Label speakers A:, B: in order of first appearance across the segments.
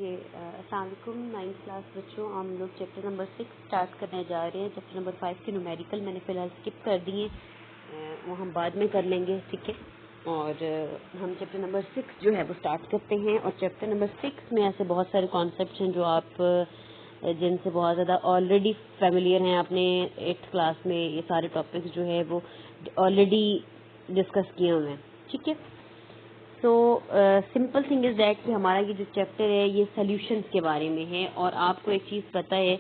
A: Okay, अस्सलाम वालेकुम 9th class बच्चों। हम लोग चैप्टर नंबर 6 स्टार्ट करने जा रहे हैं। चैप्टर नंबर 5 के न्यूमेरिकल मैंने फ़िलहाल स्किप कर दिए, वो हम बाद में कर लेंगे, ठीक है। और हम चैप्टर नंबर 6 जो है वो स्टार्ट करते हैं। और चैप्टर नंबर 6 में ऐसे बहुत सारे कॉन्सेप्ट्स हैं जो आप जिनसे बहुत ज़्यादा ऑलरेडी फेमिलियर हैं। आपने 8th क्लास में ये सारे टॉपिक्स जो है वो ऑलरेडी डिस्कस किए हुए हैं, ठीक है। तो सिंपल थिंग इज दैट कि हमारा ये जो चैप्टर है ये सॉल्यूशंस के बारे में है। और आपको एक चीज़ पता है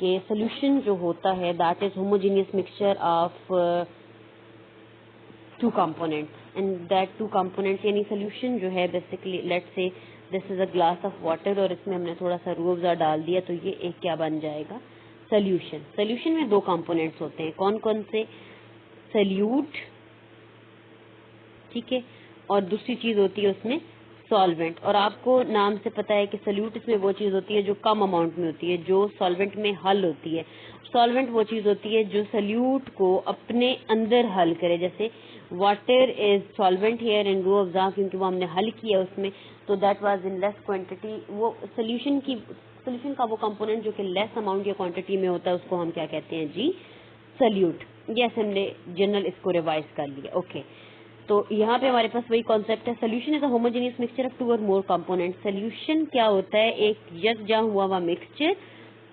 A: कि सॉल्यूशन जो होता है that is homogeneous mixture of two components, and that two components यानी सॉल्यूशन जो है basically let's say this is a glass of water और इसमें हमने थोड़ा सा रूह अफ़ज़ा डाल दिया, तो ये एक क्या बन जाएगा, सॉल्यूशन। सॉल्यूशन में दो कंपोनेंट्स होते हैं, कौन कौन से, सॉल्यूट, ठीक है, और दूसरी चीज होती है उसमें सॉल्वेंट। और आपको नाम से पता है कि सॉल्यूट इसमें वो चीज होती है जो कम अमाउंट में होती है, जो सॉल्वेंट में हल होती है। सॉल्वेंट वो चीज होती है जो सॉल्यूट को अपने अंदर हल करे। जैसे water is solvent here in Rooh Afza, क्योंकि वो हमने हल किया उसमें, तो that was in less quantity. वो सोल्यूशन का वो कंपोनेंट जो कि लेस अमाउंट या क्वांटिटी में होता है उसको हम क्या कहते हैं जी, सॉल्यूट। यस, हमने जनरल इसको रिवाइज कर लिया, ओके। तो यहाँ पे हमारे पास वही कॉन्सेप्ट है, solution is a homogeneous mixture of two or more component. Solution क्या होता है, एक यकजा हुआ मिक्सचर,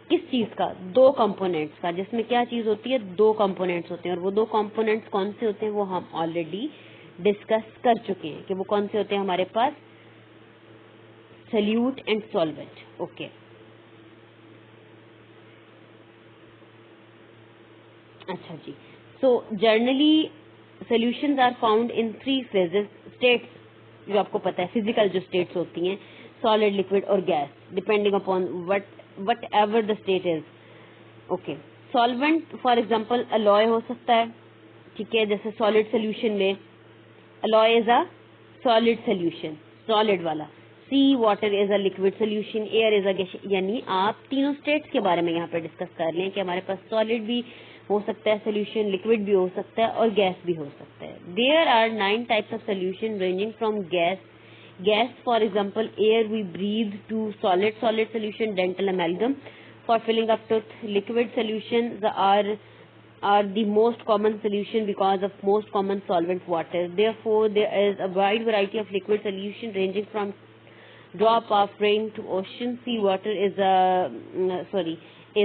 A: किस चीज का, दो कंपोनेंट्स का, जिसमें क्या चीज होती है, दो कंपोनेंट्स होते हैं। और वो दो कंपोनेंट्स कौन से होते हैं वो हम ऑलरेडी डिस्कस कर चुके हैं कि वो कौन से होते हैं हमारे पास, सोल्यूट एंड सॉल्वेंट, ओके। अच्छा जी, so generally solutions are found in 3 phases, states जो आपको पता है, फिजिकल जो स्टेट्स होती हैं, सॉलिड, लिक्विड और gas, depending upon whatever the state is, okay. Solvent for example alloy हो सकता है, ठीक है, जैसे सॉलिड सोल्यूशन में alloy is a solid solution, solid वाला। Sea water is a liquid solution, air is a gas. यानी आप तीनों स्टेट्स के बारे में यहाँ पे डिस्कस कर लें कि हमारे पास सॉलिड भी हो सकता है सोल्यूशन, लिक्विड भी हो सकता है और गैस भी हो सकता है। There are 9 types of solution ranging from gas for example air we breathe, to solid solution, dental amalgam for filling up tooth. Liquid solution are the most common solution because of most common solvent water. Therefore, there is a wide variety of liquid solution ranging from drop of rain to ocean. Sea water is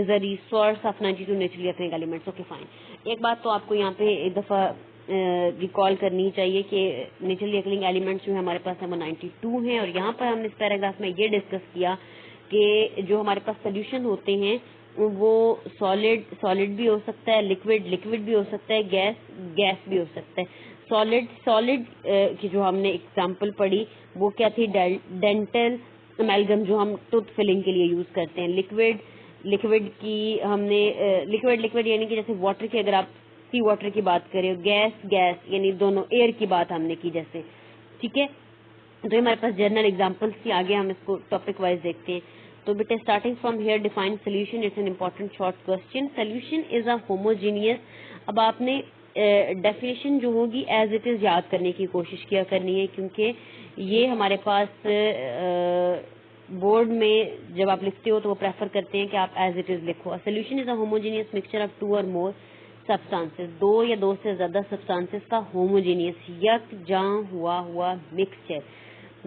A: a resource of 92 naturally occurring elements. Okay, fine. एक बात तो आपको यहाँ पे एक दफा recall करनी चाहिए कि नेचुरली अकरिंग एलिमेंट्स जो है हमारे पास है वो 92 हैं। और यहाँ पर हमने इस पैराग्राफ में ये डिस्कस किया कि जो हमारे पास सोल्यूशन होते हैं वो सॉलिड भी हो सकता है, लिक्विड भी हो सकता है, गैस भी हो सकता है। सॉलिड की जो हमने एग्जांपल पढ़ी वो क्या थी, डेंटल अमेलगम जो हम टूथ फिलिंग के लिए यूज करते हैं। लिक्विड की हमने लिक्विड यानी कि जैसे वाटर की, अगर आप सी वाटर की बात करें, गैस यानी दोनों एयर की बात हमने की जैसे, ठीक है। तो हमारे पास जनरल एग्जांपल्स थी, आगे हम इसको टॉपिक वाइज देखते हैं। तो बेटे starting from here define solution, it's an important short question. Solution is a homogeneous, अब आपने डेफिनेशन जो होगी एज इट इज याद करने की कोशिश किया करनी है, क्योंकि ये हमारे पास बोर्ड में जब आप लिखते हो तो वो प्रेफर करते हैं कि आप एज इट इज लिखो। Solution is a homogeneous mixture of two or more substances, दो या दो से ज्यादा सब्सटेंसेस का होमोजीनियस यकजा हुआ mixture.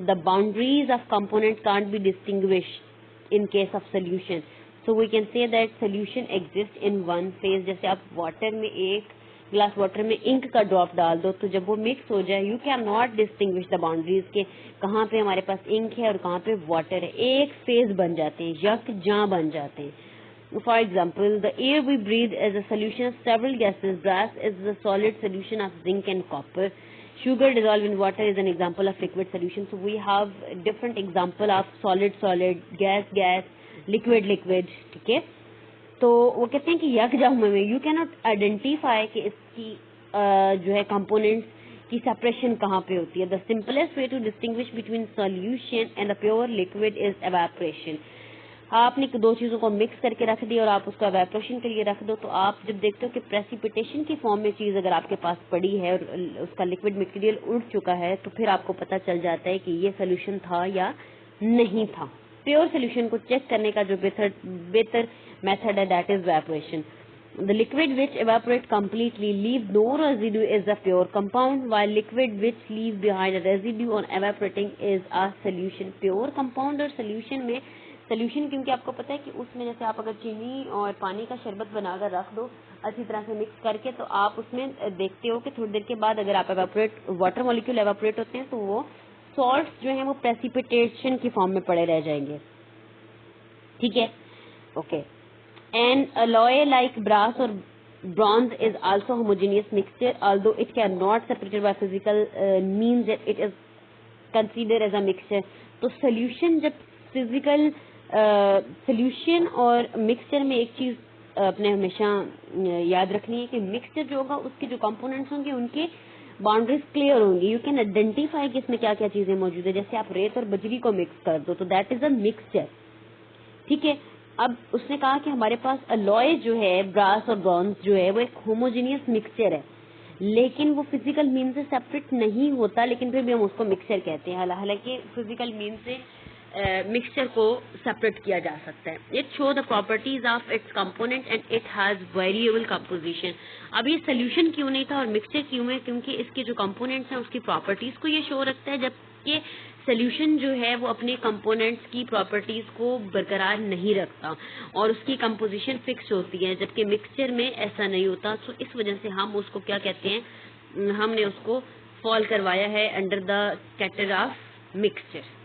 A: The boundaries of components can't be distinguished in case of solution. So we can say that solution exists in one phase. जैसे आप water में एक ग्लास वाटर में इंक का ड्रॉप डाल दो तो जब वो मिक्स हो जाए you can not distinguish the boundaries के कहाँ पे हमारे पास इंक है और कहाँ पे वाटर है, एक फेज बन जाते हैं, यकजा बन जाते हैं। For example, the air we breathe is a solution of several gases. Brass is the solid solution of zinc and copper. Sugar dissolved in water is an example of liquid solution. So we have different example of solid, gas, liquid, ठीक है। तो वो कहते हैं कि यकजा में you can not identify कि इसकी जो है कंपोनेंट्स की सेपरेशन कहाँ पे होती है। The simplest way to distinguish between solution and the pure liquid is evaporation. आपने दो चीजों को मिक्स करके रख दिया और आप उसको एवेपोरेशन के लिए रख दो, तो आप जब देखते हो कि प्रेसिपिटेशन की फॉर्म में चीज अगर आपके पास पड़ी है और उसका लिक्विड मटेरियल उड़ चुका है तो फिर आपको पता चल जाता है कि ये सोल्यूशन था या नहीं था, प्योर सोल्यूशन को चेक करने का जो बेहतर मेथड है that is evaporation. The liquid which evaporate completely leave no residue is a pure compound, while liquid which leave behind a residue on evaporating is a solution. Pure compound और solution में solution क्योंकि आपको पता है कि उसमें जैसे आप अगर चीनी और पानी का शरबत बनाकर रख दो अच्छी तरह से मिक्स करके, तो आप उसमें देखते हो कि थोड़ी देर के बाद अगर आप एवापोरेट वाटर मॉलिक्यूल एवापोरेट होते हैं तो वो सॉल्ट्स जो हैं वो प्रेसिपिटेशन की फॉर्म में पड़े रह जाएंगे. ठीक है, okay. An alloy like brass or bronze is also homogeneous mixture, although it cannot separated by physical means that it is considered as a mixture. तो solution जब physical solution और mixture में एक चीज अपने हमेशा याद रखनी है कि mixture जो होगा उसके जो components होंगे उनके बाउंड्रीज क्लियर होंगी. यू कैन आइडेंटिफाई कि इसमें क्या क्या चीजें मौजूद है. जैसे आप रेत और बजरी को मिक्स कर दो तो दैट इज अ मिक्सचर. ठीक है, अब उसने कहा कि हमारे पास अलॉय जो है ब्रास और ब्रॉन्ज जो है वो एक होमोजेनियस मिक्सचर है, लेकिन वो फिजिकल मीन से सेपरेट नहीं होता, लेकिन फिर भी हम उसको मिक्सचर कहते हैं. हालांकि फिजिकल मीन से मिक्सचर को सेपरेट किया जा सकता है. It show the properties of its component and it has variable composition. अब ये सोल्यूशन क्यों नहीं था और मिक्सचर क्यों है? क्योंकि इसके जो कंपोनेंट्स हैं उसकी प्रॉपर्टीज को ये शो रखता है, जबकि सोल्यूशन जो है वो अपने कंपोनेंट्स की प्रॉपर्टीज को बरकरार नहीं रखता और उसकी कंपोजिशन फिक्स होती है, जबकि मिक्सचर में ऐसा नहीं होता. तो इस वजह से हम उसको क्या कहते हैं, हमने उसको फॉल करवाया है under the category of mixture.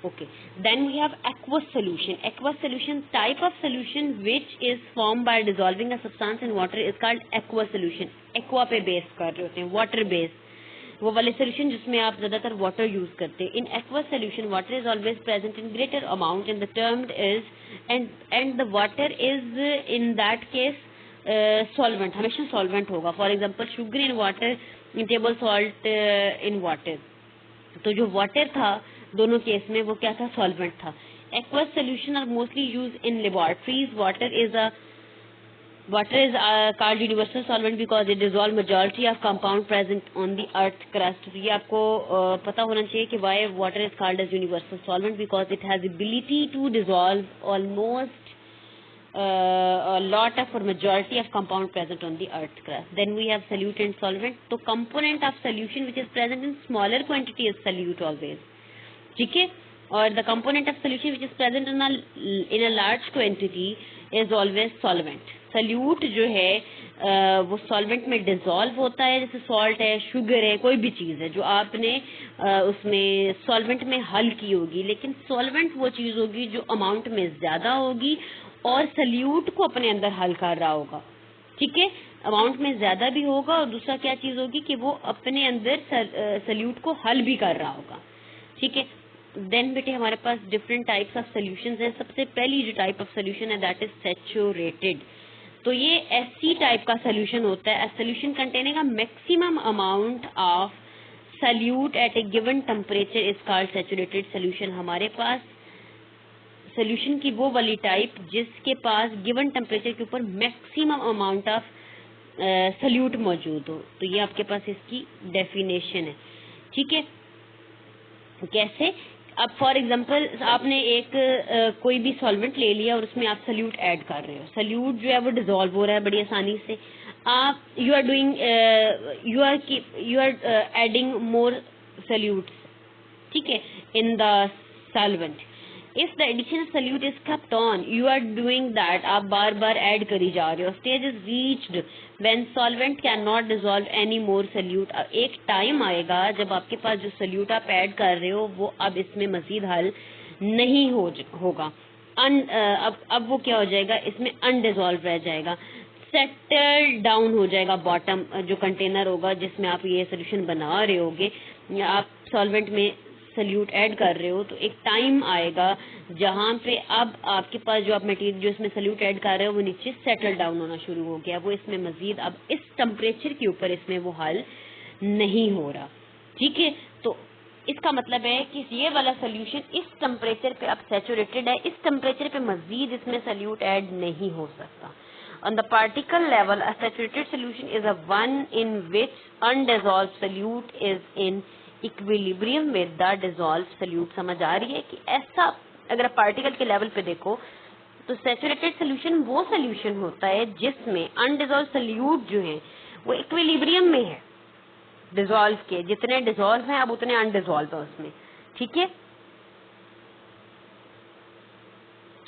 A: Okay, then we have aqueous solution. Aqueous solution, type of solution which is formed by dissolving a substance in water is called aqueous solution. Aqua पे base कर रहे होते हैं, water base, वो वाले solution जिसमें आप ज्यादातर water use करते हैं. In aqueous solution, water is always present in greater amount and the term is and the water is in that case solvent, हमेशा solvent होगा. For example, sugar in water, table salt in water. तो जो water था दोनों case में वो क्या था, सॉल्वेंट था. Aqueous solution are mostly use in laboratories. Water is called universal solvent because it dissolve majority of compound present on the earth crust. ये आपको पता होना चाहिए कि why water is called as universal solvent because it has ability to dissolve almost a lot of or majority of compound present on the earth crust. Then we have solute and solvent. तो component of solution which is present in smaller quantity is solute always. ठीक है, और the component of solution which is present in a large quantity is always solvent. solute जो है वो solvent में dissolve होता है, जैसे salt है, sugar है, कोई भी चीज है जो आपने उसमें solvent में हल की होगी. लेकिन solvent वो चीज होगी जो amount में ज्यादा होगी और सल्यूट को अपने अंदर हल कर रहा होगा. ठीक है, अमाउंट में ज्यादा भी होगा और दूसरा क्या चीज होगी कि वो अपने अंदर सल्यूट को हल भी कर रहा होगा. ठीक है, देन बेटे हमारे पास डिफरेंट टाइप्स ऑफ सोल्यूशंस हैं. सबसे पहली जो टाइप ऑफ सोल्यूशन है दैट इज सैचुरेटेड. तो ये ऐसी टाइप का सोल्यूशन होता है, solution containing a maximum amount of solute at a given temperature is called saturated solution. हमारे पास सोल्यूशन की वो वाली टाइप जिसके पास गिवन टेम्परेचर के ऊपर मैक्सिमम अमाउंट ऑफ सल्यूट मौजूद हो. तो ये आपके पास इसकी डेफिनेशन है. ठीक है, कैसे? अब फॉर एग्जांपल आपने एक कोई भी सॉल्वेंट ले लिया और उसमें आप सल्यूट ऐड कर रहे हो. सल्यूट जो है वो डिसॉल्व हो रहा है बड़ी आसानी से. आप you are adding more solutes. ठीक है, in the solvent. If the addition of solute is kept on, you are doing that. आप बार बार ऐड करी जा रहे हो. Stage is reached when solvent cannot dissolve any more solute. एक time आएगा जब आपके पास जो solute आप ऐड कर रहे हो वो अब इसमें मजीद हल नहीं होगा. अब वो क्या हो जाएगा, इसमें अनडिजॉल्व रह जाएगा, सेटल डाउन हो जाएगा. बॉटम जो कंटेनर होगा जिसमें आप ये सोल्यूशन बना रहे होगे, आप सॉल्वेंट में सल्यूट ऐड कर रहे हो, तो एक टाइम आएगा जहां पे अब आपके पास जो आप मटेरियल जो इसमें सल्यूट ऐड कर रहे हो वो नीचे सेटल डाउन होना शुरू हो गया. वो इसमें मजीद अब इस टेम्परेचर के ऊपर इसमें वो हल नहीं हो रहा. ठीक है, तो इसका मतलब है कि ये वाला सोल्यूशन इस टेम्परेचर पे अब सैचुरेटेड है, इस टेम्परेचर पे मजीद इसमें सल्यूट ऐड नहीं हो सकता. On the particle level, a saturated solution is a one in which undissolved solute is in equilibrium with the dissolve solute. समझ आ रही है कि ऐसा अगर आप पार्टिकल के लेवल पे देखो तो सैचुरेटेड सोल्यूशन वो सोल्यूशन होता है जिसमें अनडिसॉल्व सॉल्यूट जो है वो इक्विलिब्रियम में है डिसॉल्व के, जितने डिसॉल्व हैं अब उतने अनडिसॉल्व है उसमें, ठीक है।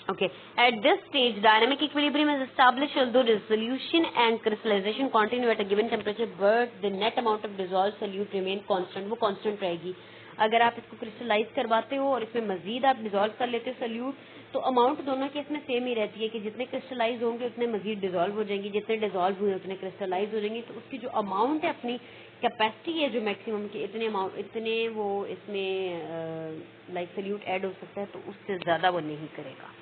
A: Okay. At this stage, dynamic equilibrium is established although dissolution and crystallization continue at a given temperature, but the net amount of dissolved solute remain constant. वो constant रहेगी। अगर आप इसको क्रिस्टलाइज करवाते हो और इसमें मजीद आप डिसॉल्व कर लेते हो सोल्यूट, तो अमाउंट दोनों के इसमें सेम ही रहती है कि जितने क्रिस्टलाइज होंगे उतने मजीद डिसॉल्व हो जाएंगी, जितने डिसॉल्व हुए उतने क्रिस्टलाइज हो जाएंगी। तो उसकी जो अमाउंट है, अपनी कैपेसिटी है जो मैक्सिमम की, इतने अमाउंट, इतने वो इसमें लाइक सोल्यूट ऐड हो सकता है, तो उससे ज्यादा वो नहीं करेगा।